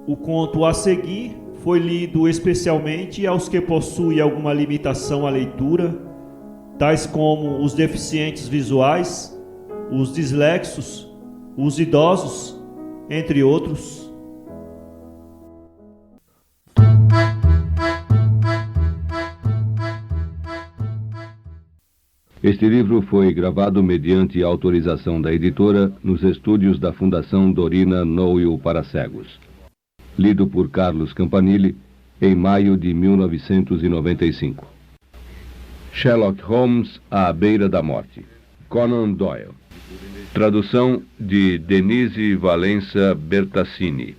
O conto a seguir foi lido especialmente aos que possuem alguma limitação à leitura, tais como os deficientes visuais, os dislexos, os idosos, entre outros. Este livro foi gravado mediante autorização da editora nos estúdios da Fundação Dorina Noel para Cegos. Lido por Carlos Campanile em maio de 1995. Sherlock Holmes à beira da morte. Conan Doyle. Tradução de Denise Valença Bertassini.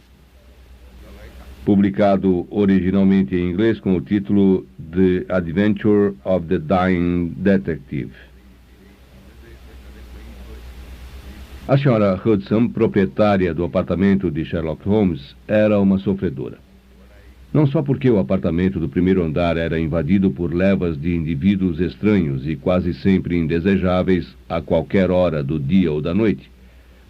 Publicado originalmente em inglês com o título The Adventure of the Dying Detective. A senhora Hudson, proprietária do apartamento de Sherlock Holmes, era uma sofredora. Não só porque o apartamento do primeiro andar era invadido por levas de indivíduos estranhos e quase sempre indesejáveis a qualquer hora do dia ou da noite,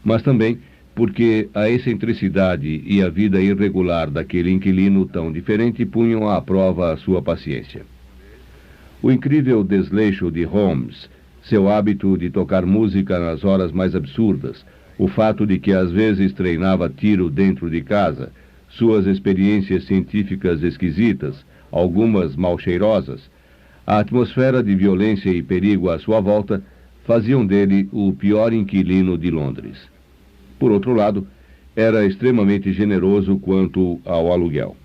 mas também porque a excentricidade e a vida irregular daquele inquilino tão diferente punham à prova a sua paciência. O incrível desleixo de Holmes, seu hábito de tocar música nas horas mais absurdas, o fato de que às vezes treinava tiro dentro de casa, suas experiências científicas esquisitas, algumas mal-cheirosas, a atmosfera de violência e perigo à sua volta, faziam dele o pior inquilino de Londres. Por outro lado, era extremamente generoso quanto ao aluguel.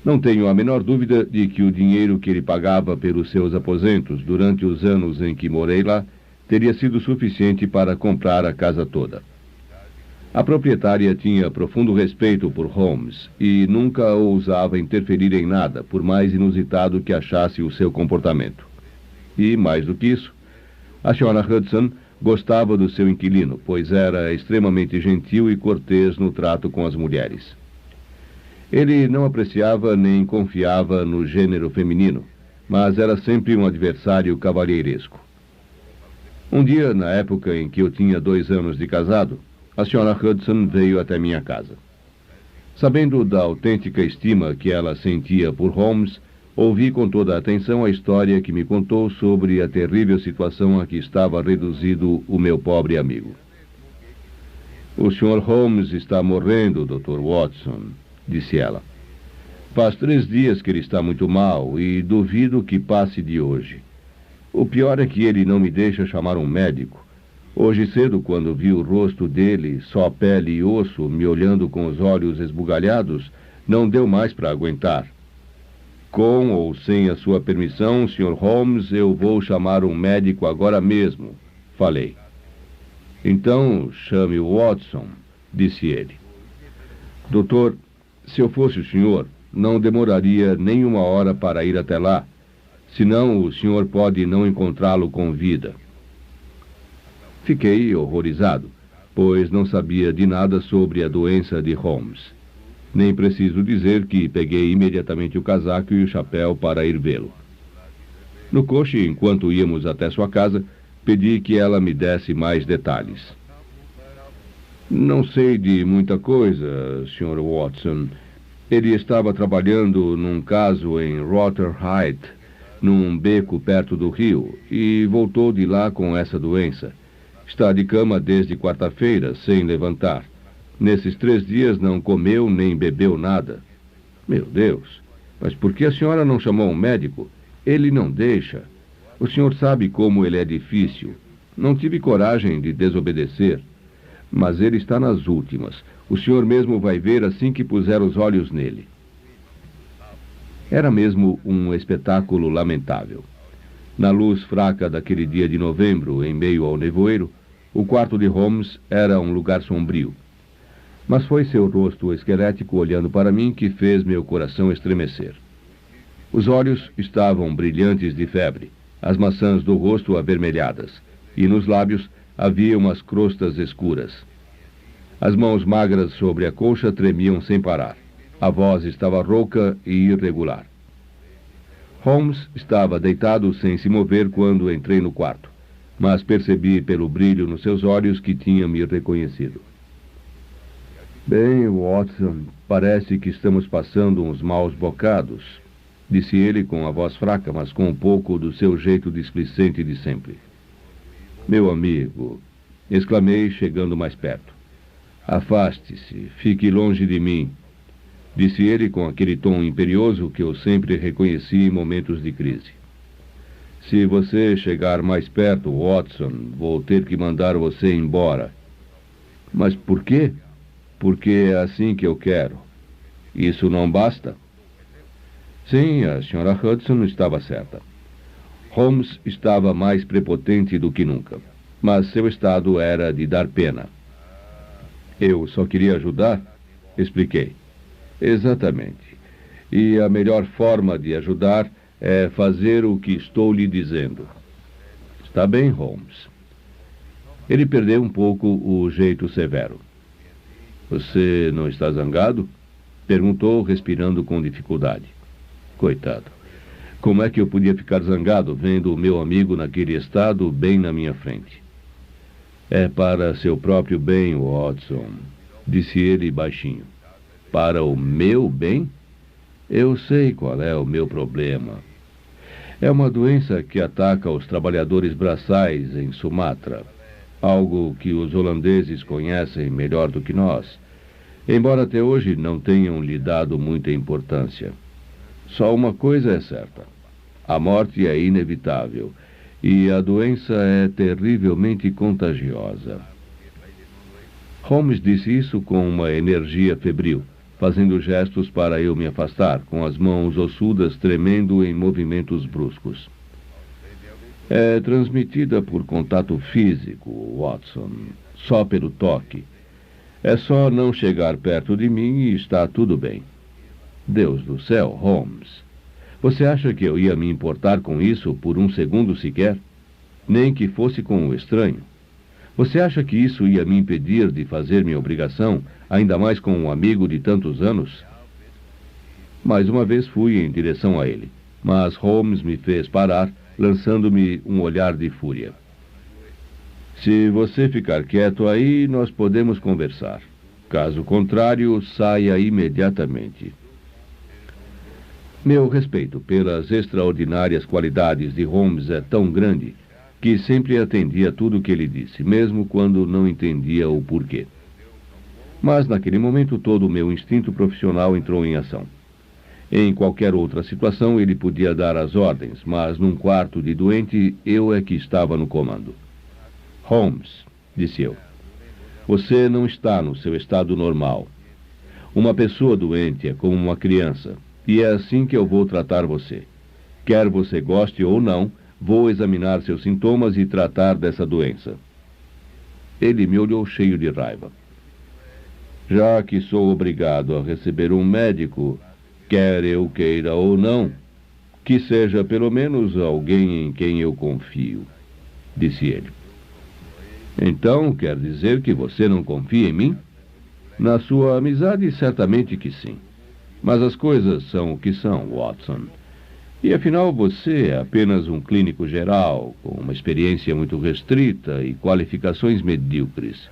Não tenho a menor dúvida de que o dinheiro que ele pagava pelos seus aposentos durante os anos em que morei lá teria sido suficiente para comprar a casa toda. A proprietária tinha profundo respeito por Holmes e nunca ousava interferir em nada, por mais inusitado que achasse o seu comportamento. E, mais do que isso, a senhora Hudson gostava do seu inquilino, pois era extremamente gentil e cortês no trato com as mulheres. Ele não apreciava nem confiava no gênero feminino, mas era sempre um adversário cavalheiresco. Um dia, na época em que eu tinha 2 anos de casado, a senhora Hudson veio até minha casa. Sabendo da autêntica estima que ela sentia por Holmes, ouvi com toda a atenção a história que me contou sobre a terrível situação a que estava reduzido o meu pobre amigo. O Sr. Holmes está morrendo, Dr. Watson, disse ela. Faz 3 dias que ele está muito mal e duvido que passe de hoje. O pior é que ele não me deixa chamar um médico. Hoje cedo, quando vi o rosto dele, só pele e osso, me olhando com os olhos esbugalhados, não deu mais para aguentar. Com ou sem a sua permissão, Sr. Holmes, eu vou chamar um médico agora mesmo, falei. Então, chame o Watson, disse ele. Doutor, se eu fosse o senhor, não demoraria nem 1 hora para ir até lá. Senão, o senhor pode não encontrá-lo com vida. Fiquei horrorizado, pois não sabia de nada sobre a doença de Holmes. Nem preciso dizer que peguei imediatamente o casaco e o chapéu para ir vê-lo. No coche, enquanto íamos até sua casa, pedi que ela me desse mais detalhes. Não sei de muita coisa, Sr. Watson. Ele estava trabalhando num caso em Rotherhithe, num beco perto do rio, e voltou de lá com essa doença. Está de cama desde quarta-feira, sem levantar. Nesses 3 dias não comeu nem bebeu nada. Meu Deus, mas por que a senhora não chamou um médico? Ele não deixa. O senhor sabe como ele é difícil. Não tive coragem de desobedecer. Mas ele está nas últimas. O senhor mesmo vai ver assim que puser os olhos nele. Era mesmo um espetáculo lamentável. Na luz fraca daquele dia de novembro, em meio ao nevoeiro, o quarto de Holmes era um lugar sombrio. Mas foi seu rosto esquelético olhando para mim que fez meu coração estremecer. Os olhos estavam brilhantes de febre, as maçãs do rosto avermelhadas, e nos lábios havia umas crostas escuras. As mãos magras sobre a colcha tremiam sem parar. A voz estava rouca e irregular. Holmes estava deitado sem se mover quando entrei no quarto, mas percebi pelo brilho nos seus olhos que tinha me reconhecido. Bem, Watson, parece que estamos passando uns maus bocados, disse ele com a voz fraca, mas com um pouco do seu jeito displicente de sempre. Meu amigo, exclamei, chegando mais perto. Afaste-se, fique longe de mim, disse ele com aquele tom imperioso que eu sempre reconheci em momentos de crise. Se você chegar mais perto, Watson, vou ter que mandar você embora. Mas por quê? Porque é assim que eu quero. Isso não basta? Sim, a Sra. Hudson estava certa. Holmes estava mais prepotente do que nunca, mas seu estado era de dar pena. Eu só queria ajudar, expliquei. Exatamente. E a melhor forma de ajudar é fazer o que estou lhe dizendo. Está bem, Holmes. Ele perdeu um pouco o jeito severo. Você não está zangado? Perguntou, respirando com dificuldade. Coitado. Como é que eu podia ficar zangado vendo o meu amigo naquele estado bem na minha frente? É para seu próprio bem, Watson, disse ele baixinho. Para o meu bem? Eu sei qual é o meu problema. É uma doença que ataca os trabalhadores braçais em Sumatra. Algo que os holandeses conhecem melhor do que nós, embora até hoje não tenham lhe dado muita importância. Só uma coisa é certa: a morte é inevitável e a doença é terrivelmente contagiosa. Holmes disse isso com uma energia febril, fazendo gestos para eu me afastar, com as mãos ossudas tremendo em movimentos bruscos. É transmitida por contato físico, Watson, só pelo toque. É só não chegar perto de mim e está tudo bem. Deus do céu, Holmes. Você acha que eu ia me importar com isso por um segundo sequer? Nem que fosse com um estranho. Você acha que isso ia me impedir de fazer minha obrigação, ainda mais com um amigo de tantos anos? Mais uma vez fui em direção a ele, mas Holmes me fez parar, lançando-me um olhar de fúria. Se você ficar quieto aí, nós podemos conversar. Caso contrário, saia imediatamente. Meu respeito pelas extraordinárias qualidades de Holmes é tão grande que sempre atendi a tudo o que ele disse, mesmo quando não entendia o porquê. Mas naquele momento todo o meu instinto profissional entrou em ação. Em qualquer outra situação ele podia dar as ordens, mas num quarto de doente eu é que estava no comando. Holmes, disse eu, você não está no seu estado normal. Uma pessoa doente é como uma criança, e é assim que eu vou tratar você. Quer você goste ou não, vou examinar seus sintomas e tratar dessa doença. Ele me olhou cheio de raiva. Já que sou obrigado a receber um médico, quer eu queira ou não, que seja pelo menos alguém em quem eu confio, disse ele. Então, quer dizer que você não confia em mim? Na sua amizade, certamente que sim. Mas as coisas são o que são, Watson. E afinal, você é apenas um clínico geral, com uma experiência muito restrita e qualificações medíocres.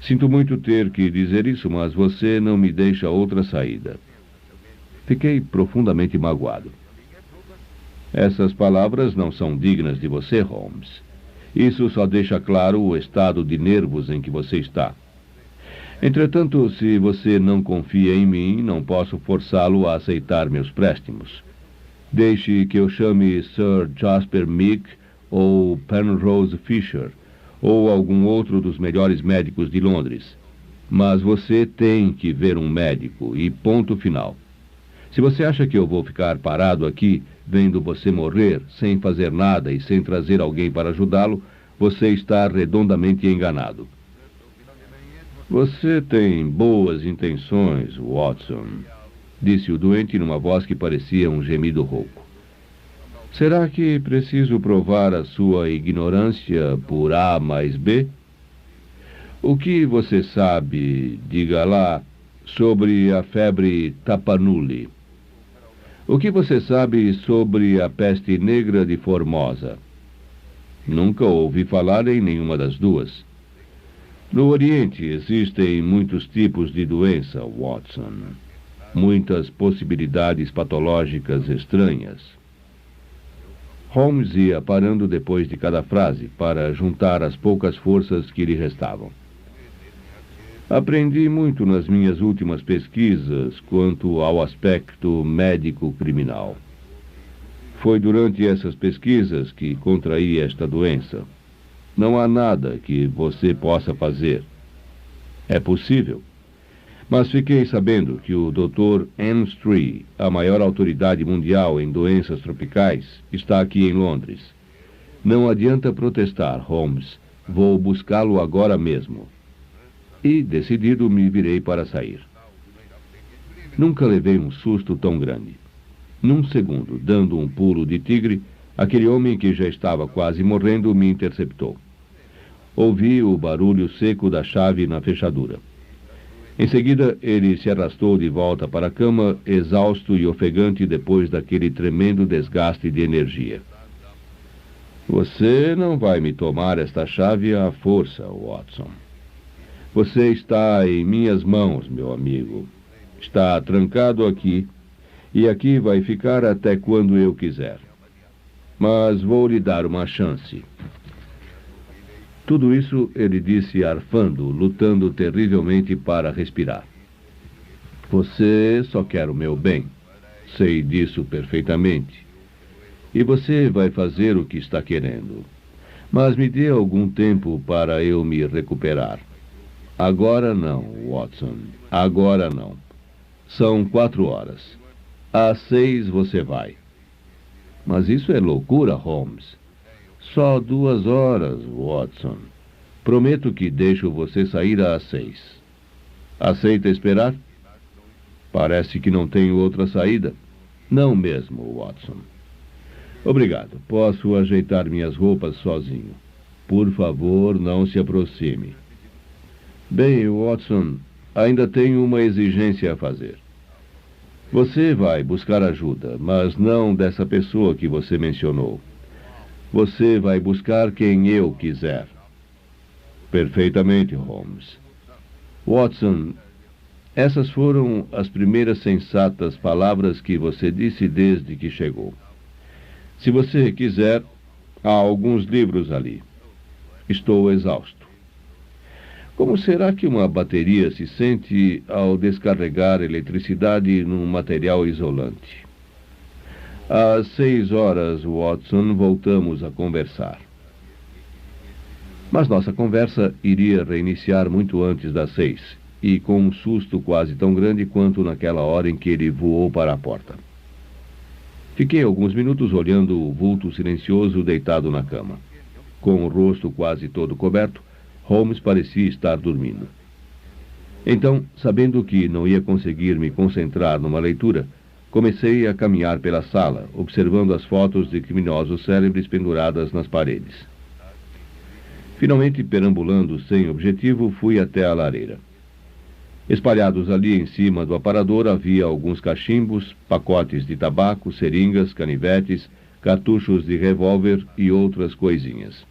Sinto muito ter que dizer isso, mas você não me deixa outra saída. Fiquei profundamente magoado. Essas palavras não são dignas de você, Holmes. Isso só deixa claro o estado de nervos em que você está. Entretanto, se você não confia em mim, não posso forçá-lo a aceitar meus préstimos. Deixe que eu chame Sir Jasper Meek ou Penrose Fisher, ou algum outro dos melhores médicos de Londres. Mas você tem que ver um médico, e ponto final. Se você acha que eu vou ficar parado aqui, vendo você morrer, sem fazer nada e sem trazer alguém para ajudá-lo, você está redondamente enganado. Você tem boas intenções, Watson, disse o doente numa voz que parecia um gemido rouco. Será que preciso provar a sua ignorância por A mais B? O que você sabe, diga lá, sobre a febre Tapanuli? O que você sabe sobre a peste negra de Formosa? Nunca ouvi falar em nenhuma das duas. No Oriente existem muitos tipos de doença, Watson. Muitas possibilidades patológicas estranhas. Holmes ia parando depois de cada frase para juntar as poucas forças que lhe restavam. Aprendi muito nas minhas últimas pesquisas quanto ao aspecto médico-criminal. Foi durante essas pesquisas que contraí esta doença. Não há nada que você possa fazer. É possível. Mas fiquei sabendo que o Dr. Amstree, a maior autoridade mundial em doenças tropicais, está aqui em Londres. Não adianta protestar, Holmes. Vou buscá-lo agora mesmo. E, decidido, me virei para sair. Nunca levei um susto tão grande. Num segundo, dando um pulo de tigre, aquele homem que já estava quase morrendo me interceptou. Ouvi o barulho seco da chave na fechadura. Em seguida, ele se arrastou de volta para a cama, exausto e ofegante depois daquele tremendo desgaste de energia. Você não vai me tomar esta chave à força, Watson. Você está em minhas mãos, meu amigo. Está trancado aqui, e aqui vai ficar até quando eu quiser. Mas vou lhe dar uma chance. Tudo isso ele disse arfando, lutando terrivelmente para respirar. Você só quer o meu bem. Sei disso perfeitamente. E você vai fazer o que está querendo. Mas me dê algum tempo para eu me recuperar. Agora não, Watson. Agora não. São 4 horas. Às 6 você vai. Mas isso é loucura, Holmes. Só 2 horas, Watson. Prometo que deixo você sair às 6. Aceita esperar? Parece que não tenho outra saída. Não mesmo, Watson. Obrigado. Posso ajeitar minhas roupas sozinho. Por favor, não se aproxime. Bem, Watson, ainda tenho uma exigência a fazer. Você vai buscar ajuda, mas não dessa pessoa que você mencionou. Você vai buscar quem eu quiser. Perfeitamente, Holmes. Watson, essas foram as primeiras sensatas palavras que você disse desde que chegou. Se você quiser, há alguns livros ali. Estou exausto. Como será que uma bateria se sente ao descarregar eletricidade num material isolante? Às 6 horas, Watson, voltamos a conversar. Mas nossa conversa iria reiniciar muito antes das 6, e com um susto quase tão grande quanto naquela hora em que ele voou para a porta. Fiquei alguns minutos olhando o vulto silencioso deitado na cama. Com o rosto quase todo coberto, Holmes parecia estar dormindo. Então, sabendo que não ia conseguir me concentrar numa leitura, comecei a caminhar pela sala, observando as fotos de criminosos célebres penduradas nas paredes. Finalmente, perambulando sem objetivo, fui até a lareira. Espalhados ali em cima do aparador havia alguns cachimbos, pacotes de tabaco, seringas, canivetes, cartuchos de revólver e outras coisinhas.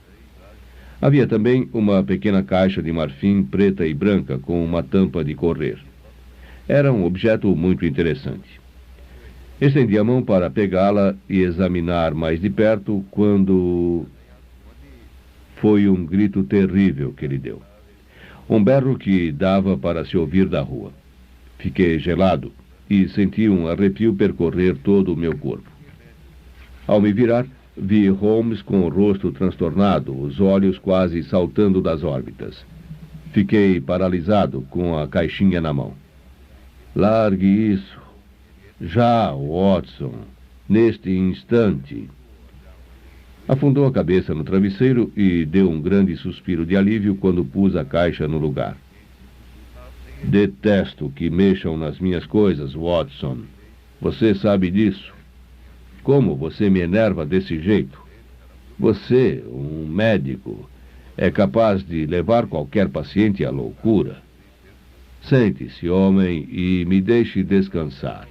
Havia também uma pequena caixa de marfim preta e branca com uma tampa de correr. Era um objeto muito interessante. Estendi a mão para pegá-la e examinar mais de perto quando foi um grito terrível que ele deu. Um berro que dava para se ouvir da rua. Fiquei gelado e senti um arrepio percorrer todo o meu corpo. Ao me virar, vi Holmes com o rosto transtornado, os olhos quase saltando das órbitas. Fiquei paralisado com a caixinha na mão. Largue isso. Já, Watson, neste instante. Afundou a cabeça no travesseiro e deu um grande suspiro de alívio quando pus a caixa no lugar. Detesto que mexam nas minhas coisas, Watson. Você sabe disso. Como você me enerva desse jeito? Você, um médico, é capaz de levar qualquer paciente à loucura. Sente-se, homem, e me deixe descansar.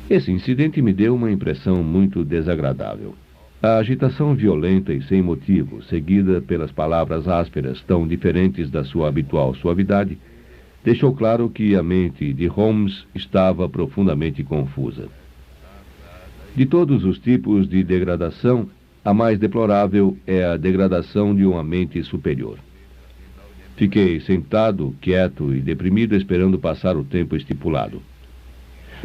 Esse incidente me deu uma impressão muito desagradável. A agitação violenta e sem motivo, seguida pelas palavras ásperas tão diferentes da sua habitual suavidade, deixou claro que a mente de Holmes estava profundamente confusa. De todos os tipos de degradação, a mais deplorável é a degradação de uma mente superior. Fiquei sentado, quieto e deprimido, esperando passar o tempo estipulado.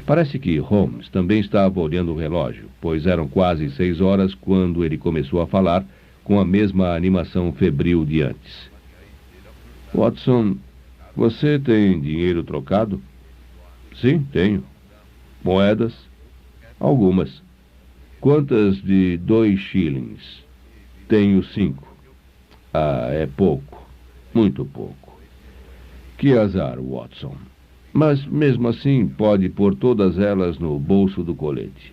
Parece que Holmes também estava olhando o relógio, pois eram quase 6 horas quando ele começou a falar com a mesma animação febril de antes. Watson, você tem dinheiro trocado? Sim, tenho. Moedas? Algumas. Quantas de 2 shillings? Tenho 5. Ah, é pouco. Muito pouco. Que azar, Watson. Mas, mesmo assim, pode pôr todas elas no bolso do colete.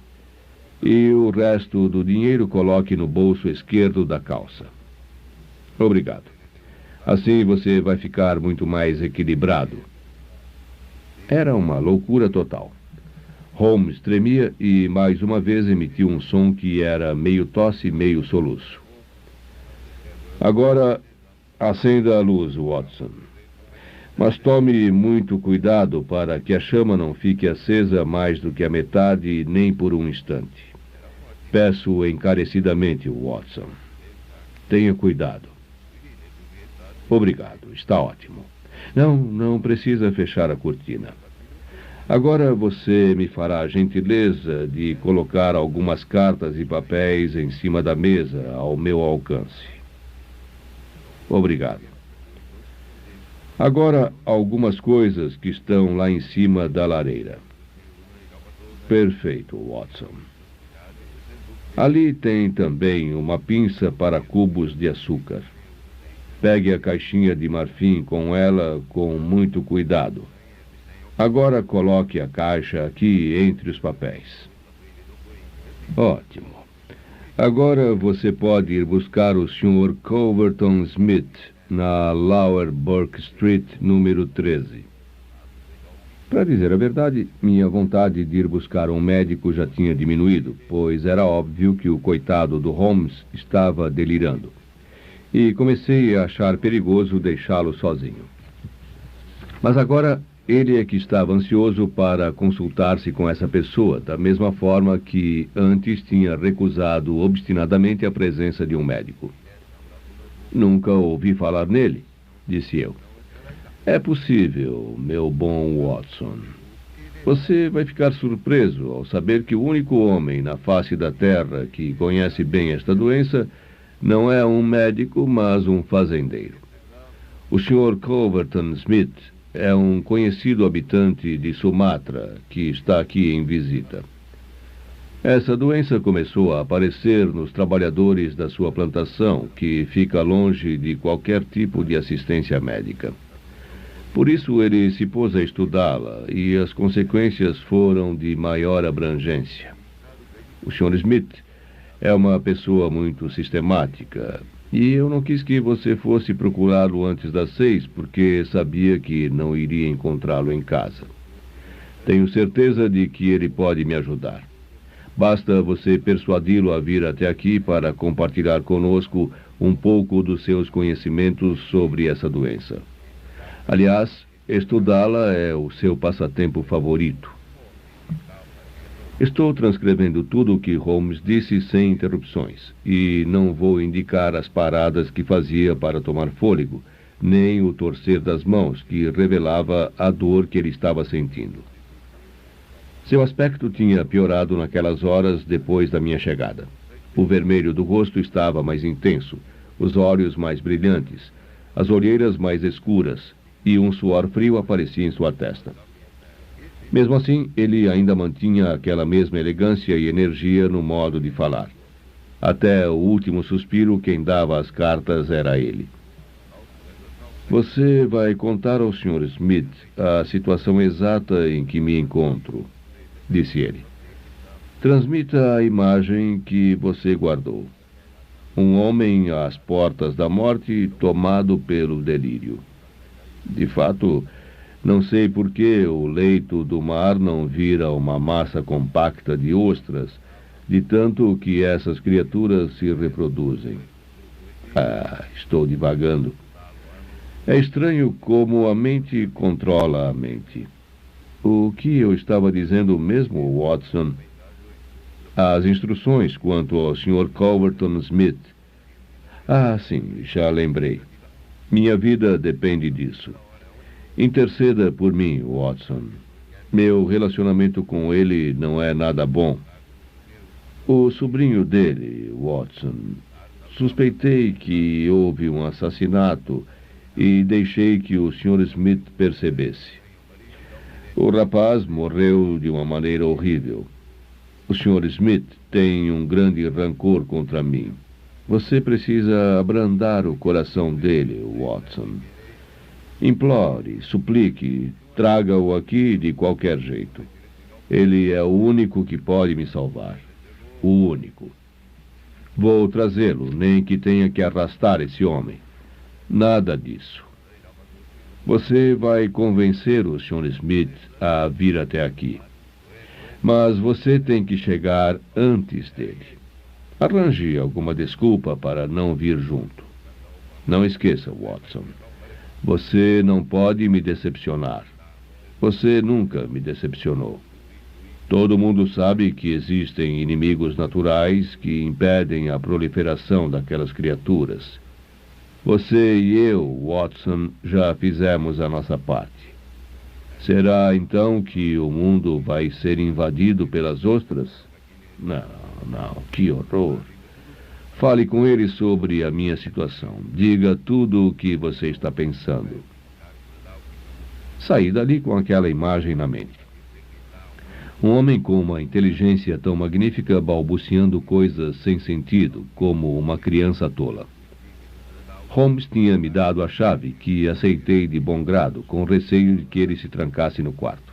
E o resto do dinheiro coloque no bolso esquerdo da calça. Obrigado. Assim você vai ficar muito mais equilibrado. Era uma loucura total. Holmes tremia e, mais uma vez, emitiu um som que era meio tosse, meio soluço. Agora, acenda a luz, Watson. Mas tome muito cuidado para que a chama não fique acesa mais do que a metade, nem por um instante. Peço encarecidamente, Watson. Tenha cuidado. Obrigado, está ótimo. Não precisa fechar a cortina. Agora você me fará a gentileza de colocar algumas cartas e papéis em cima da mesa, ao meu alcance. Obrigado. Agora, algumas coisas que estão lá em cima da lareira. Perfeito, Watson. Ali tem também uma pinça para cubos de açúcar. Pegue a caixinha de marfim com ela com muito cuidado. Agora coloque a caixa aqui entre os papéis. Ótimo. Agora você pode ir buscar o Sr. Culverton Smith na Lower Burke Street, número 13. Para dizer a verdade, minha vontade de ir buscar um médico já tinha diminuído, pois era óbvio que o coitado do Holmes estava delirando. E comecei a achar perigoso deixá-lo sozinho. Mas agora ele é que estava ansioso para consultar-se com essa pessoa, da mesma forma que antes tinha recusado obstinadamente a presença de um médico. Nunca ouvi falar nele, disse eu. É possível, meu bom Watson. Você vai ficar surpreso ao saber que o único homem na face da Terra que conhece bem esta doença não é um médico, mas um fazendeiro. O Sr. Culverton Smith é um conhecido habitante de Sumatra que está aqui em visita. Essa doença começou a aparecer nos trabalhadores da sua plantação, que fica longe de qualquer tipo de assistência médica. Por isso ele se pôs a estudá-la e as consequências foram de maior abrangência. O Sr. Smith é uma pessoa muito sistemática e eu não quis que você fosse procurá-lo antes das 6, porque sabia que não iria encontrá-lo em casa. Tenho certeza de que ele pode me ajudar. Basta você persuadi-lo a vir até aqui para compartilhar conosco um pouco dos seus conhecimentos sobre essa doença. Aliás, estudá-la é o seu passatempo favorito. Estou transcrevendo tudo o que Holmes disse sem interrupções, e não vou indicar as paradas que fazia para tomar fôlego, nem o torcer das mãos, que revelava a dor que ele estava sentindo. Seu aspecto tinha piorado naquelas horas depois da minha chegada. O vermelho do rosto estava mais intenso, os olhos mais brilhantes, as olheiras mais escuras, e um suor frio aparecia em sua testa. Mesmo assim, ele ainda mantinha aquela mesma elegância e energia no modo de falar. Até o último suspiro, quem dava as cartas era ele. Você vai contar ao Sr. Smith a situação exata em que me encontro, disse ele. Transmita a imagem que você guardou. Um homem às portas da morte, tomado pelo delírio. De fato, não sei por que o leito do mar não vira uma massa compacta de ostras, de tanto que essas criaturas se reproduzem. Estou divagando. É estranho como a mente controla a mente. O que eu estava dizendo mesmo, Watson? As instruções quanto ao Sr. Culverton Smith. Sim, já lembrei. Minha vida depende disso. Interceda por mim, Watson. Meu relacionamento com ele não é nada bom. O sobrinho dele, Watson. Suspeitei que houve um assassinato e deixei que o Sr. Smith percebesse. O rapaz morreu de uma maneira horrível. O Sr. Smith tem um grande rancor contra mim. Você precisa abrandar o coração dele, Watson. Implore, suplique, traga-o aqui de qualquer jeito. Ele é o único que pode me salvar. O único. Vou trazê-lo, nem que tenha que arrastar esse homem. Nada disso. Você vai convencer o Sr. Smith a vir até aqui. Mas você tem que chegar antes dele. Arranje alguma desculpa para não vir junto. Não esqueça, Watson. Você não pode me decepcionar. Você nunca me decepcionou. Todo mundo sabe que existem inimigos naturais que impedem a proliferação daquelas criaturas. Você e eu, Watson, já fizemos a nossa parte. Será então que o mundo vai ser invadido pelas ostras? Não, que horror. Fale com ele sobre a minha situação. Diga tudo o que você está pensando. Saí dali com aquela imagem na mente. Um homem com uma inteligência tão magnífica balbuciando coisas sem sentido, como uma criança tola. Holmes tinha me dado a chave, que aceitei de bom grado, com receio de que ele se trancasse no quarto.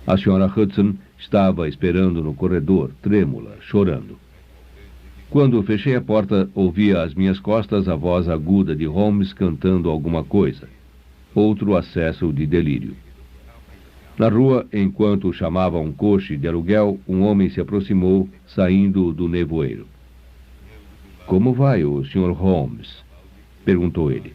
A Sra. Hudson estava esperando no corredor, trêmula, chorando. Quando fechei a porta, ouvi às minhas costas a voz aguda de Holmes cantando alguma coisa. Outro acesso de delírio. Na rua, enquanto chamava um coche de aluguel, um homem se aproximou, saindo do nevoeiro. "Como vai o Sr. Holmes?" perguntou ele.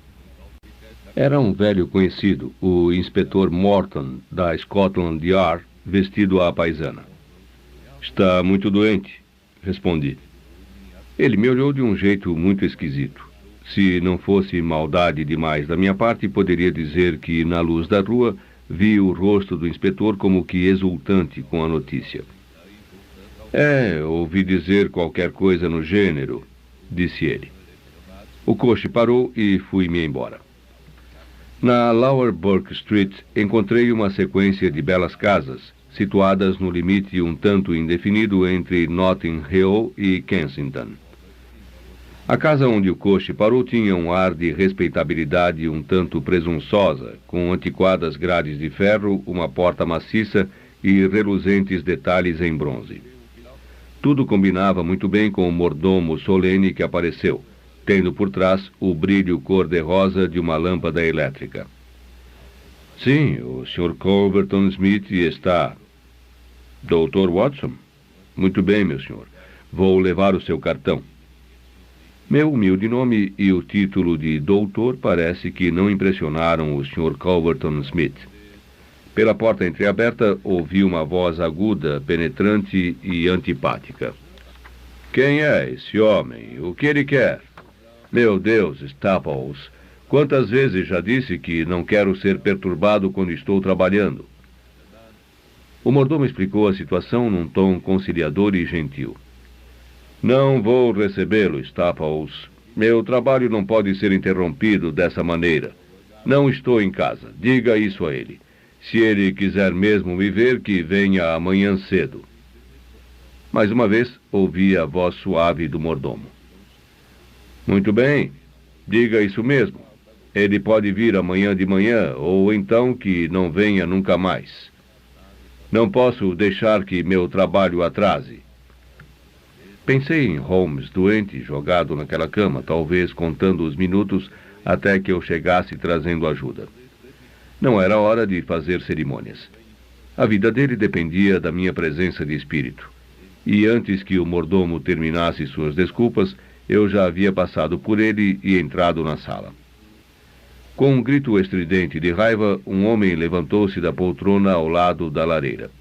Era um velho conhecido, o inspetor Morton, da Scotland Yard, vestido à paisana. "Está muito doente", respondi. Ele me olhou de um jeito muito esquisito. Se não fosse maldade demais da minha parte, poderia dizer que, na luz da rua, vi o rosto do inspetor como que exultante com a notícia. Ouvi dizer qualquer coisa no gênero", disse ele. O coche parou e fui-me embora. Na Lower Burke Street, encontrei uma sequência de belas casas, situadas no limite um tanto indefinido entre Notting Hill e Kensington. A casa onde o coche parou tinha um ar de respeitabilidade um tanto presunçosa, com antiquadas grades de ferro, uma porta maciça e reluzentes detalhes em bronze. Tudo combinava muito bem com o mordomo solene que apareceu, tendo por trás o brilho cor-de-rosa de uma lâmpada elétrica. "Sim, o Sr. Culverton Smith está." "Dr. Watson?" "Muito bem, meu senhor. Vou levar o seu cartão." Meu humilde nome e o título de doutor parece que não impressionaram o Sr. Culverton Smith. Pela porta entreaberta, ouvi uma voz aguda, penetrante e antipática. "Quem é esse homem? O que ele quer?" "Meu Deus, Staples, quantas vezes já disse que não quero ser perturbado quando estou trabalhando?" O mordomo explicou a situação num tom conciliador e gentil. "Não vou recebê-lo, Staples. Meu trabalho não pode ser interrompido dessa maneira. Não estou em casa. Diga isso a ele. Se ele quiser mesmo me ver, que venha amanhã cedo." Mais uma vez, ouvi a voz suave do mordomo. "Muito bem. Diga isso mesmo. Ele pode vir amanhã de manhã, ou então que não venha nunca mais. Não posso deixar que meu trabalho atrase." Pensei em Holmes, doente, jogado naquela cama, talvez contando os minutos até que eu chegasse trazendo ajuda. Não era hora de fazer cerimônias. A vida dele dependia da minha presença de espírito. e antes que o mordomo terminasse suas desculpas, eu já havia passado por ele e entrado na sala. Com um grito estridente de raiva, um homem levantou-se da poltrona ao lado da lareira.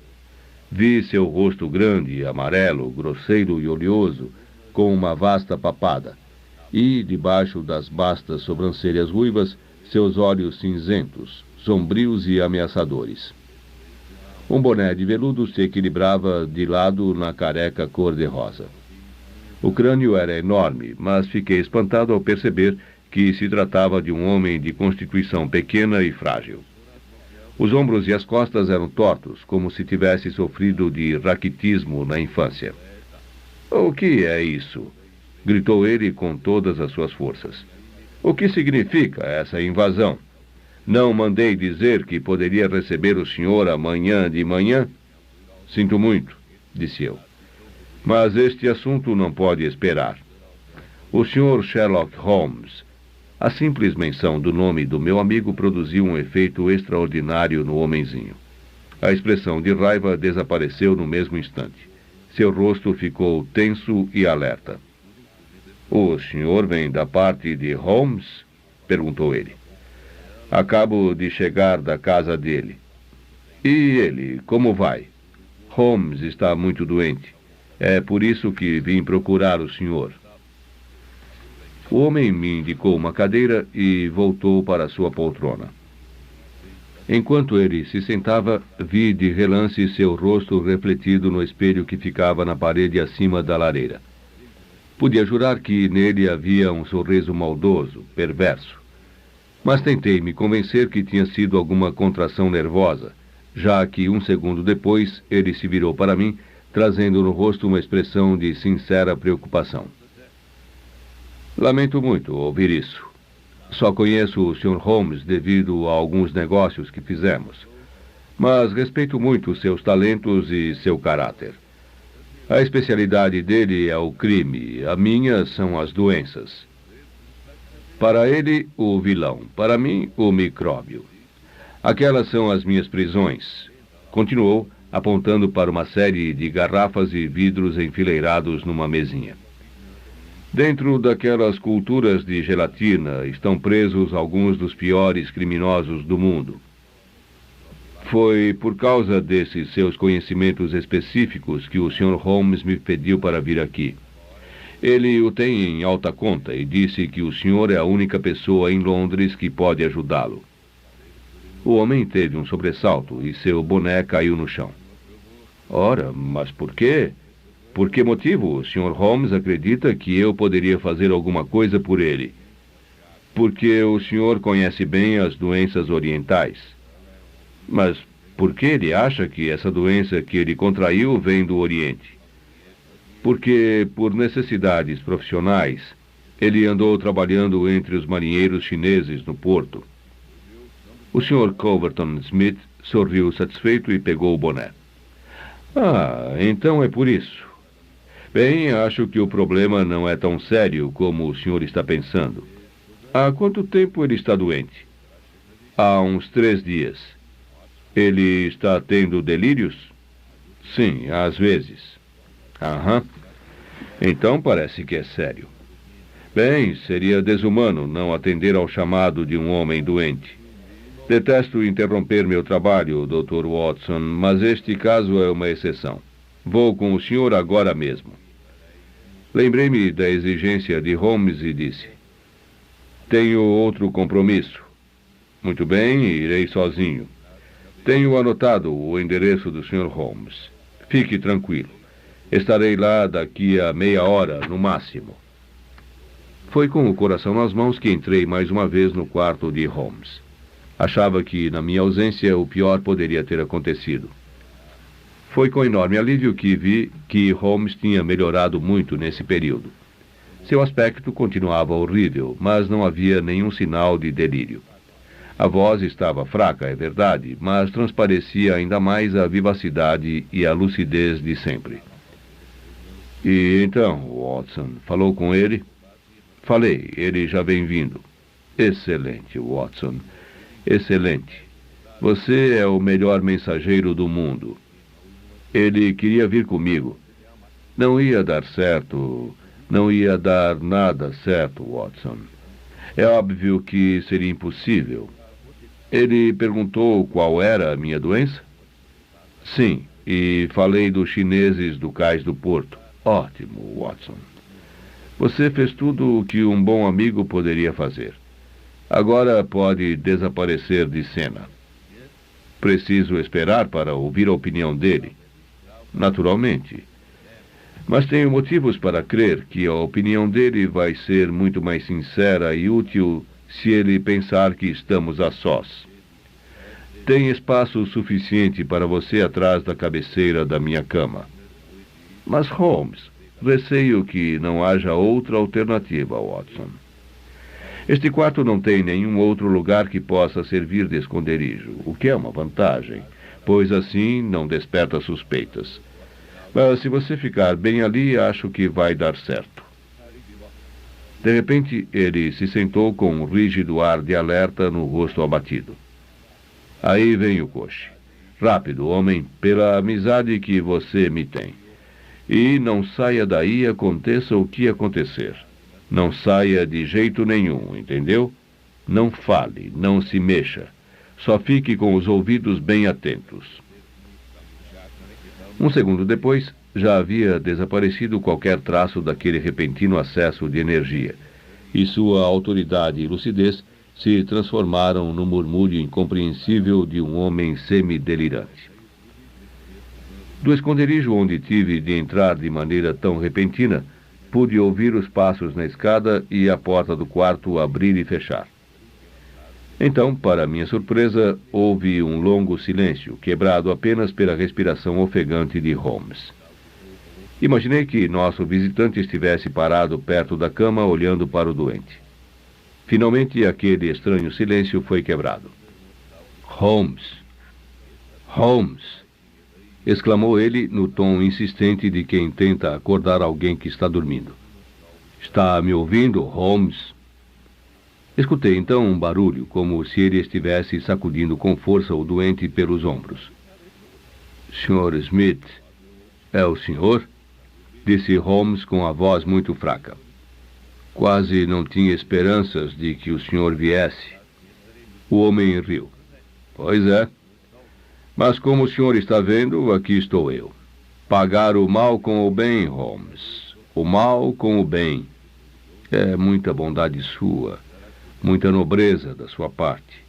Vi seu rosto grande, amarelo, grosseiro e oleoso, com uma vasta papada, e, debaixo das bastas sobrancelhas ruivas, seus olhos cinzentos, sombrios e ameaçadores. Um boné de veludo se equilibrava de lado na careca cor-de-rosa. O crânio era enorme, mas fiquei espantado ao perceber que se tratava de um homem de constituição pequena e frágil. Os ombros e as costas eram tortos, como se tivesse sofrido de raquitismo na infância. "O que é isso?" gritou ele com todas as suas forças. "O que significa essa invasão? Não mandei dizer que poderia receber o senhor amanhã de manhã?" "Sinto muito", disse eu. "Mas este assunto não pode esperar. O senhor Sherlock Holmes." A simples menção do nome do meu amigo produziu um efeito extraordinário no homenzinho. A expressão de raiva desapareceu no mesmo instante. Seu rosto ficou tenso e alerta. "O senhor vem da parte de Holmes?" perguntou ele. "Acabo de chegar da casa dele." "E ele, como vai?" "Holmes está muito doente. É por isso que vim procurar o senhor." O homem me indicou uma cadeira e voltou para sua poltrona. Enquanto ele se sentava, vi de relance seu rosto refletido no espelho que ficava na parede acima da lareira. Podia jurar que nele havia um sorriso maldoso, perverso. Mas tentei me convencer que tinha sido alguma contração nervosa, já que um segundo depois ele se virou para mim, trazendo no rosto uma expressão de sincera preocupação. "Lamento muito ouvir isso. Só conheço o Sr. Holmes devido a alguns negócios que fizemos. Mas respeito muito seus talentos e seu caráter. A especialidade dele é o crime, a minha são as doenças. Para ele, o vilão. Para mim, o micróbio. Aquelas são as minhas prisões", continuou, apontando para uma série de garrafas e vidros enfileirados numa mesinha. "Dentro daquelas culturas de gelatina estão presos alguns dos piores criminosos do mundo. Foi por causa desses seus conhecimentos específicos que o Sr. Holmes me pediu para vir aqui. Ele o tem em alta conta e disse que o senhor é a única pessoa em Londres que pode ajudá-lo." O homem teve um sobressalto e seu boné caiu no chão. "Ora, mas por quê? Por que motivo o Sr. Holmes acredita que eu poderia fazer alguma coisa por ele?" "Porque o senhor conhece bem as doenças orientais." "Mas por que ele acha que essa doença que ele contraiu vem do Oriente?" "Porque, por necessidades profissionais, ele andou trabalhando entre os marinheiros chineses no porto." O Sr. Culverton Smith sorriu satisfeito e pegou o boné. "Ah, então é por isso. Bem, acho que o problema não é tão sério como o senhor está pensando. Há quanto tempo ele está doente?" "Há uns 3 dias." "Ele está tendo delírios?" "Sim, às vezes." "Aham. Então parece que é sério." "Bem, seria desumano não atender ao chamado de um homem doente. Detesto interromper meu trabalho, Dr. Watson, mas este caso é uma exceção. Vou com o senhor agora mesmo." Lembrei-me da exigência de Holmes e disse: "Tenho outro compromisso." "Muito bem, irei sozinho. Tenho anotado o endereço do Sr. Holmes. Fique tranquilo. Estarei lá daqui a meia hora, no máximo." Foi com o coração nas mãos que entrei mais uma vez no quarto de Holmes. Achava que, na minha ausência, o pior poderia ter acontecido. Foi com enorme alívio que vi que Holmes tinha melhorado muito nesse período. Seu aspecto continuava horrível, mas não havia nenhum sinal de delírio. A voz estava fraca, é verdade, mas transparecia ainda mais a vivacidade e a lucidez de sempre. "E então, Watson, falou com ele?" "Falei, ele já vem vindo." "Excelente, Watson. Excelente. Você é o melhor mensageiro do mundo." "Ele queria vir comigo." Não ia dar certo. Não ia dar nada certo, Watson. É óbvio que seria impossível. Ele perguntou qual era a minha doença? Sim, e falei dos chineses do cais do porto. Ótimo, Watson. Você fez tudo o que um bom amigo poderia fazer. Agora pode desaparecer de cena. Preciso esperar para ouvir a opinião dele. Naturalmente. Mas tenho motivos para crer que a opinião dele vai ser muito mais sincera e útil se ele pensar que estamos a sós. Tem espaço suficiente para você atrás da cabeceira da minha cama. Mas, Holmes, receio que não haja outra alternativa, Watson. Este quarto não tem nenhum outro lugar que possa servir de esconderijo, o que é uma vantagem, pois assim não desperta suspeitas. Mas se você ficar bem ali, acho que vai dar certo. De repente, ele se sentou com um rígido ar de alerta no rosto abatido. Aí vem o coche. Rápido, homem, pela amizade que você me tem. E não saia daí, aconteça o que acontecer. Não saia de jeito nenhum, entendeu? Não fale, não se mexa. Só fique com os ouvidos bem atentos. Um segundo depois, já havia desaparecido qualquer traço daquele repentino acesso de energia, e sua autoridade e lucidez se transformaram no murmúrio incompreensível de um homem semi-delirante. Do esconderijo onde tive de entrar de maneira tão repentina, pude ouvir os passos na escada e a porta do quarto abrir e fechar. Então, para minha surpresa, houve um longo silêncio, quebrado apenas pela respiração ofegante de Holmes. Imaginei que nosso visitante estivesse parado perto da cama, olhando para o doente. Finalmente, aquele estranho silêncio foi quebrado. Holmes! Holmes! Exclamou ele no tom insistente de quem tenta acordar alguém que está dormindo. Está me ouvindo, Holmes? Escutei então um barulho, como se ele estivesse sacudindo com força o doente pelos ombros. Sr. Smith, é o senhor? Disse Holmes com a voz muito fraca. Quase não tinha esperanças de que o senhor viesse. O homem riu. Pois é. Mas como o senhor está vendo, aqui estou eu. Pagar o mal com o bem, Holmes. O mal com o bem. É muita bondade sua. Muita nobreza da sua parte.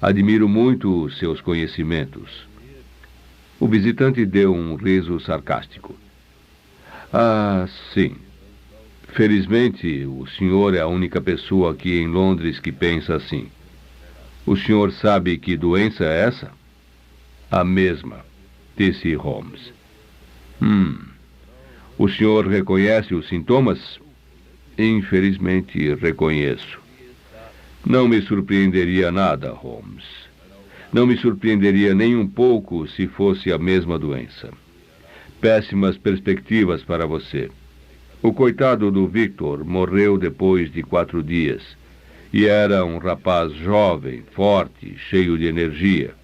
Admiro muito os seus conhecimentos. O visitante deu um riso sarcástico. Ah, sim. Felizmente, o senhor é a única pessoa aqui em Londres que pensa assim. O senhor sabe que doença é essa? A mesma, disse Holmes. O senhor reconhece os sintomas? Infelizmente, reconheço. Não me surpreenderia nada, Holmes. Não me surpreenderia nem um pouco se fosse a mesma doença. Péssimas perspectivas para você. O coitado do Victor morreu depois de 4 dias. E era um rapaz jovem, forte, cheio de energia.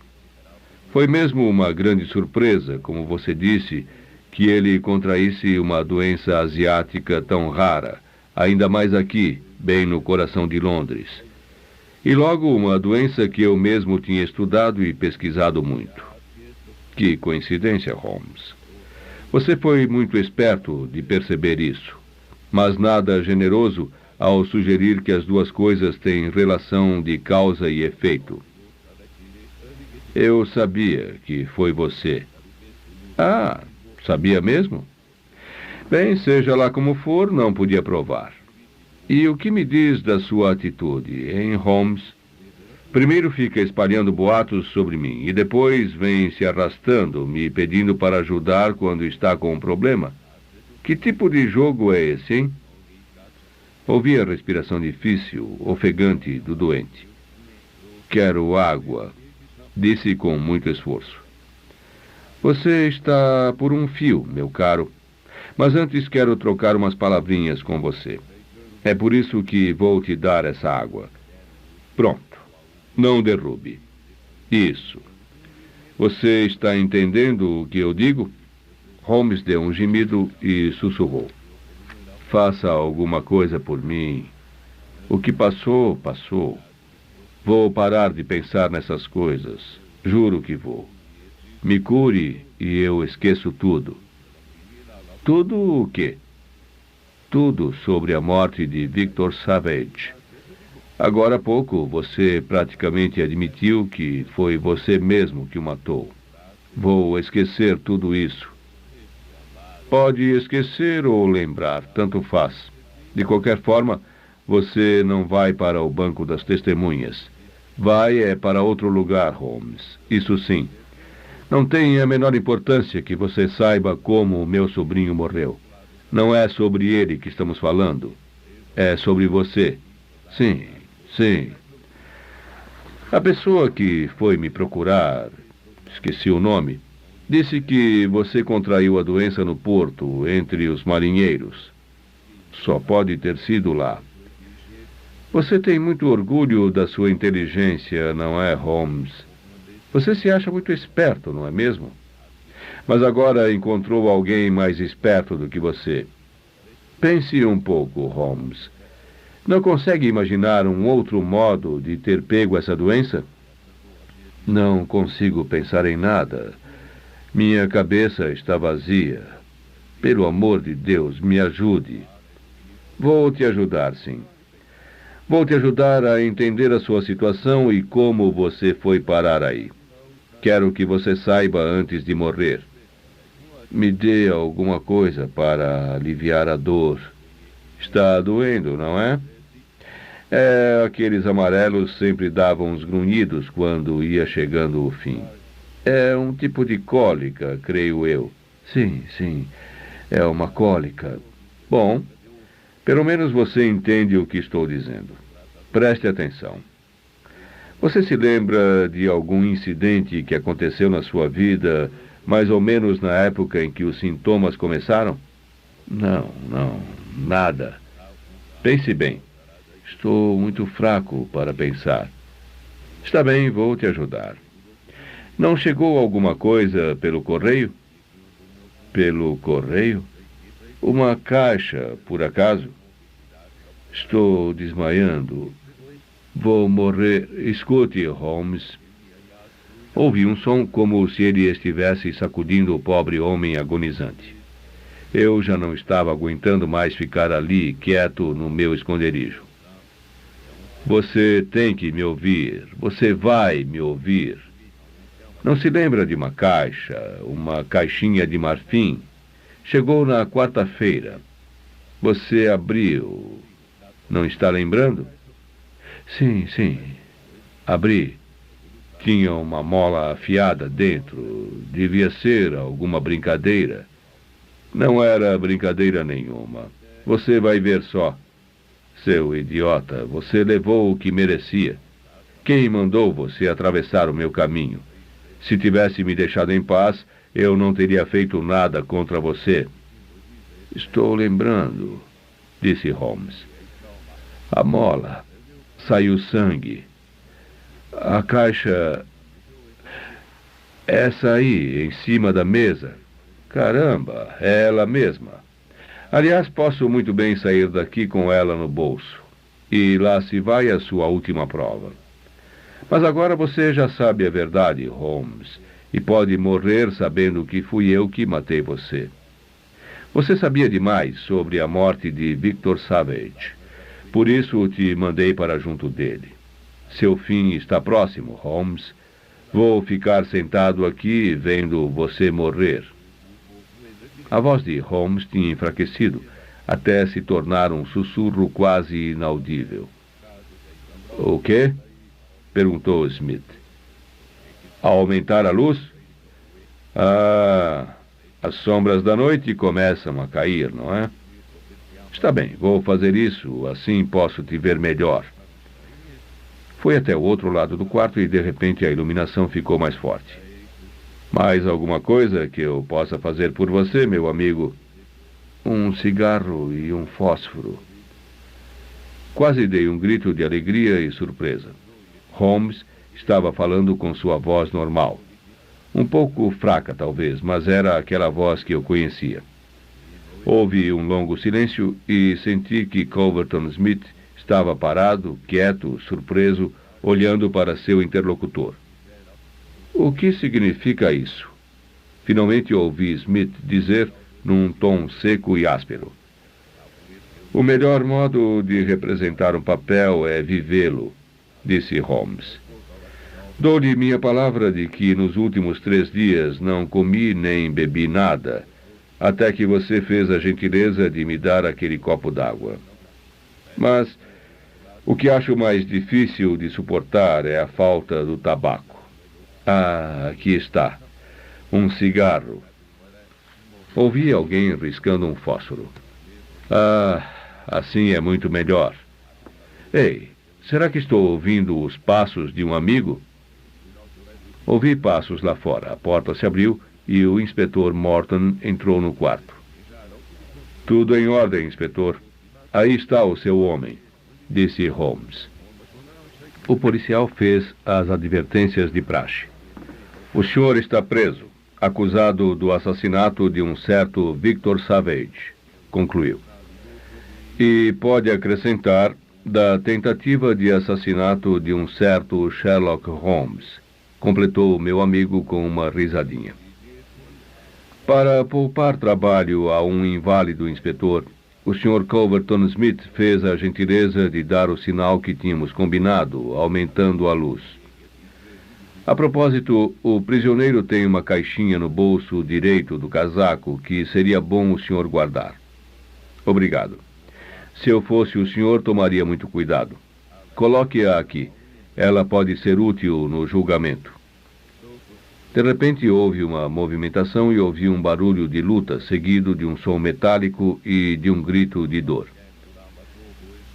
Foi mesmo uma grande surpresa, como você disse, que ele contraísse uma doença asiática tão rara, ainda mais aqui, bem no coração de Londres. E logo uma doença que eu mesmo tinha estudado e pesquisado muito. Que coincidência, Holmes. Você foi muito esperto de perceber isso, mas nada generoso ao sugerir que as duas coisas têm relação de causa e efeito. Eu sabia que foi você. Ah, sabia mesmo? Bem, seja lá como for, não podia provar. E o que me diz da sua atitude, hein, Holmes? Primeiro fica espalhando boatos sobre mim e depois vem se arrastando, me pedindo para ajudar quando está com um problema. Que tipo de jogo é esse, hein? Ouvi a respiração difícil, ofegante do doente. Quero água, disse com muito esforço. Você está por um fio, meu caro. Mas antes quero trocar umas palavrinhas com você. É por isso que vou te dar essa água. Pronto. Não derrube. Isso. Você está entendendo o que eu digo? Holmes deu um gemido e sussurrou. Faça alguma coisa por mim. O que passou, passou. Vou parar de pensar nessas coisas. Juro que vou. Me cure e eu esqueço tudo. Tudo o quê? Tudo sobre a morte de Victor Savage. Agora há pouco, você praticamente admitiu que foi você mesmo que o matou. Vou esquecer tudo isso. Pode esquecer ou lembrar, tanto faz. De qualquer forma, você não vai para o banco das testemunhas. Vai para outro lugar, Holmes. Isso sim. Não tem a menor importância que você saiba como o meu sobrinho morreu. Não é sobre ele que estamos falando. É sobre você. Sim, sim. A pessoa que foi me procurar, esqueci o nome, disse que você contraiu a doença no porto, entre os marinheiros. Só pode ter sido lá. Você tem muito orgulho da sua inteligência, não é, Holmes? Você se acha muito esperto, não é mesmo? Mas agora encontrou alguém mais esperto do que você. Pense um pouco, Holmes. Não consegue imaginar um outro modo de ter pego essa doença? Não consigo pensar em nada. Minha cabeça está vazia. Pelo amor de Deus, me ajude. Vou te ajudar, sim. Vou te ajudar a entender a sua situação e como você foi parar aí. Quero que você saiba antes de morrer. Me dê alguma coisa para aliviar a dor. Está doendo, não é? Aqueles amarelos sempre davam uns grunhidos quando ia chegando o fim. É um tipo de cólica, creio eu. Sim, sim. É uma cólica. Bom, pelo menos você entende o que estou dizendo. Preste atenção. Você se lembra de algum incidente que aconteceu na sua vida, mais ou menos na época em que os sintomas começaram? Não, nada. Pense bem. Estou muito fraco para pensar. Está bem, vou te ajudar. Não chegou alguma coisa pelo correio? Pelo correio? Uma caixa, por acaso? Estou desmaiando. Vou morrer. Escute, Holmes. Ouvi um som como se ele estivesse sacudindo o pobre homem agonizante. Eu já não estava aguentando mais ficar ali, quieto, no meu esconderijo. Você tem que me ouvir. Você vai me ouvir. Não se lembra de uma caixa, uma caixinha de marfim? Chegou na quarta-feira. Você abriu. Não está lembrando? Sim. Abri. Tinha uma mola afiada dentro. Devia ser alguma brincadeira. Não era brincadeira nenhuma. Você vai ver só. Seu idiota, você levou o que merecia. Quem mandou você atravessar o meu caminho? Se tivesse me deixado em paz, eu não teria feito nada contra você. Estou lembrando, disse Holmes. A mola. Saiu sangue. A caixa... Essa aí, em cima da mesa. Caramba, é ela mesma. Aliás, posso muito bem sair daqui com ela no bolso. E lá se vai a sua última prova. Mas agora você já sabe a verdade, Holmes, e pode morrer sabendo que fui eu que matei você. Você sabia demais sobre a morte de Victor Savage. Por isso te mandei para junto dele. Seu fim está próximo, Holmes. Vou ficar sentado aqui vendo você morrer. A voz de Holmes tinha enfraquecido, até se tornar um sussurro quase inaudível. O quê? Perguntou Smith. Ao aumentar a luz? As sombras da noite começam a cair, não é? Está bem, vou fazer isso, assim posso te ver melhor. Foi até o outro lado do quarto e, de repente, a iluminação ficou mais forte. Mais alguma coisa que eu possa fazer por você, meu amigo? Um cigarro e um fósforo. Quase dei um grito de alegria e surpresa. Holmes estava falando com sua voz normal. Um pouco fraca, talvez, mas era aquela voz que eu conhecia. Houve um longo silêncio e senti que Culverton Smith estava parado, quieto, surpreso, olhando para seu interlocutor. O que significa isso? Finalmente ouvi Smith dizer num tom seco e áspero. O melhor modo de representar um papel é vivê-lo, disse Holmes. Dou-lhe minha palavra de que nos últimos 3 dias não comi nem bebi nada, até que você fez a gentileza de me dar aquele copo d'água. Mas o que acho mais difícil de suportar é a falta do tabaco. Ah, aqui está. Um cigarro. Ouvi alguém riscando um fósforo. Ah, assim é muito melhor. Ei, será que estou ouvindo os passos de um amigo? Ouvi passos lá fora. A porta se abriu e o inspetor Morton entrou no quarto. Tudo em ordem, inspetor. Aí está o seu homem, disse Holmes. O policial fez as advertências de praxe. O senhor está preso, acusado do assassinato de um certo Victor Savage, concluiu. E pode acrescentar da tentativa de assassinato de um certo Sherlock Holmes, completou meu amigo com uma risadinha. Para poupar trabalho a um inválido inspetor, o Sr. Culverton Smith fez a gentileza de dar o sinal que tínhamos combinado, aumentando a luz. A propósito, o prisioneiro tem uma caixinha no bolso direito do casaco que seria bom o senhor guardar. Obrigado. Se eu fosse o senhor, tomaria muito cuidado. Coloque-a aqui. Ela pode ser útil no julgamento. De repente houve uma movimentação e ouvi um barulho de luta, seguido de um som metálico e de um grito de dor.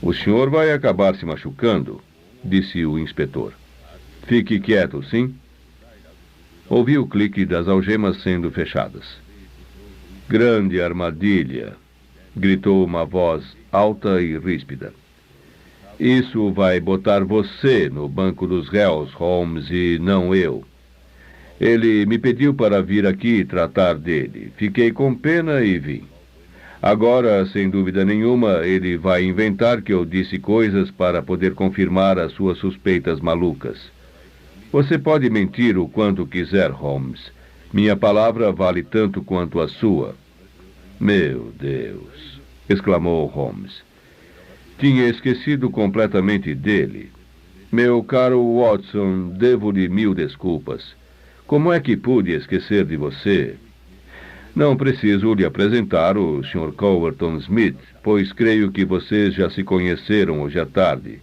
O senhor vai acabar se machucando, disse o inspetor. Fique quieto, sim? Ouvi o clique das algemas sendo fechadas. Grande armadilha, gritou uma voz alta e ríspida. Isso vai botar você no banco dos réus, Holmes, e não eu. Ele me pediu para vir aqui tratar dele. Fiquei com pena e vim. Agora, sem dúvida nenhuma, ele vai inventar que eu disse coisas para poder confirmar as suas suspeitas malucas. Você pode mentir o quanto quiser, Holmes. Minha palavra vale tanto quanto a sua. Meu Deus! Exclamou Holmes. Tinha esquecido completamente dele. Meu caro Watson, devo-lhe 1000 desculpas. Como é que pude esquecer de você? Não preciso lhe apresentar o Sr. Culverton Smith, pois creio que vocês já se conheceram hoje à tarde.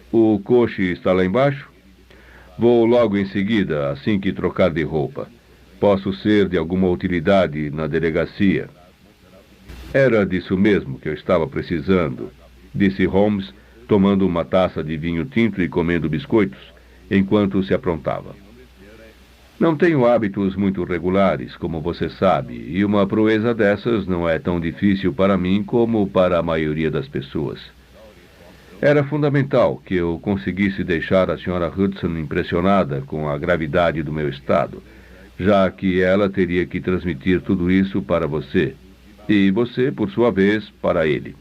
O coche está lá embaixo? Vou logo em seguida, assim que trocar de roupa. Posso ser de alguma utilidade na delegacia. Era disso mesmo que eu estava precisando, disse Holmes, tomando uma taça de vinho tinto e comendo biscoitos, enquanto se aprontava. Não tenho hábitos muito regulares, como você sabe, e uma proeza dessas não é tão difícil para mim como para a maioria das pessoas. Era fundamental que eu conseguisse deixar a Sra. Hudson impressionada com a gravidade do meu estado, já que ela teria que transmitir tudo isso para você, e você, por sua vez, para ele.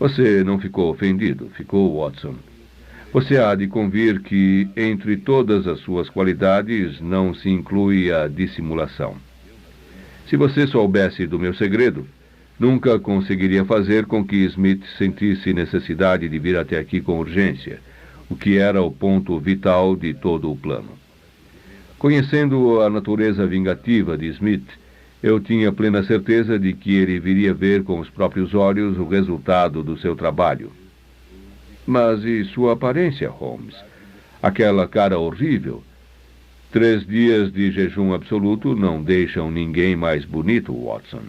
Você não ficou ofendido, ficou, Watson? Você há de convir que, entre todas as suas qualidades, não se inclui a dissimulação. Se você soubesse do meu segredo, nunca conseguiria fazer com que Smith sentisse necessidade de vir até aqui com urgência, o que era o ponto vital de todo o plano. Conhecendo a natureza vingativa de Smith, eu tinha plena certeza de que ele viria ver com os próprios olhos o resultado do seu trabalho. Mas e sua aparência, Holmes? Aquela cara horrível. 3 dias de jejum absoluto não deixam ninguém mais bonito, Watson.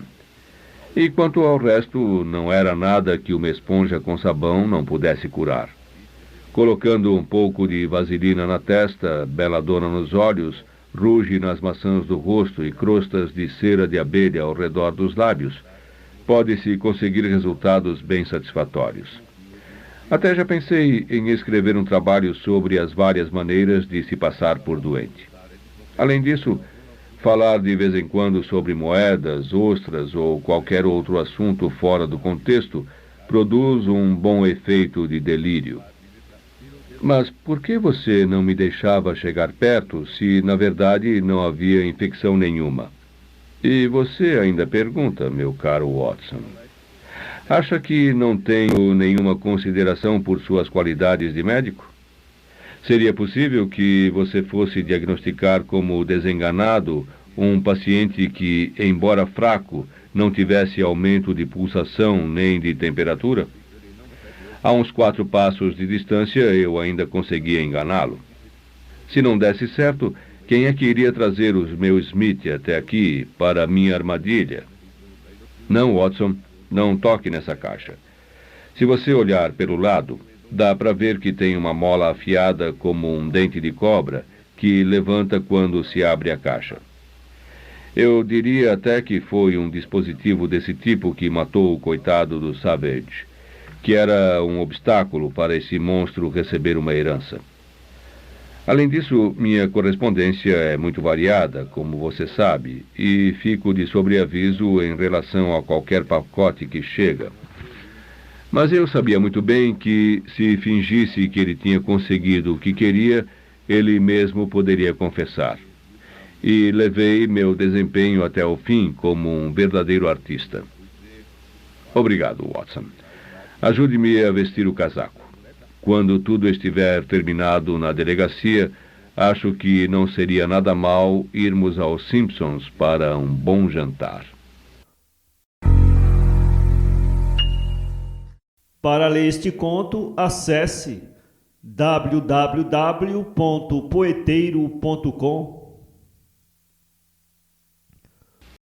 E quanto ao resto, não era nada que uma esponja com sabão não pudesse curar. Colocando um pouco de vaselina na testa, beladona nos olhos, ruge nas maçãs do rosto e crostas de cera de abelha ao redor dos lábios, pode-se conseguir resultados bem satisfatórios. Até já pensei em escrever um trabalho sobre as várias maneiras de se passar por doente. Além disso, falar de vez em quando sobre moedas, ostras ou qualquer outro assunto fora do contexto produz um bom efeito de delírio. Mas por que você não me deixava chegar perto se, na verdade, não havia infecção nenhuma? E você ainda pergunta, meu caro Watson. Acha que não tenho nenhuma consideração por suas qualidades de médico? Seria possível que você fosse diagnosticar como desenganado um paciente que, embora fraco, não tivesse aumento de pulsação nem de temperatura? A uns 4 passos de distância eu ainda conseguia enganá-lo. Se não desse certo, quem é que iria trazer os meus Smith até aqui para minha armadilha? Não, Watson, não toque nessa caixa. Se você olhar pelo lado, dá para ver que tem uma mola afiada como um dente de cobra que levanta quando se abre a caixa. Eu diria até que foi um dispositivo desse tipo que matou o coitado do Savage, que era um obstáculo para esse monstro receber uma herança. Além disso, minha correspondência é muito variada, como você sabe, e fico de sobreaviso em relação a qualquer pacote que chega. Mas eu sabia muito bem que, se fingisse que ele tinha conseguido o que queria, ele mesmo poderia confessar. E levei meu desempenho até o fim como um verdadeiro artista. Obrigado, Watson. Ajude-me a vestir o casaco. Quando tudo estiver terminado na delegacia, acho que não seria nada mal irmos aos Simpsons para um bom jantar. Para ler este conto, acesse www.poeteiro.com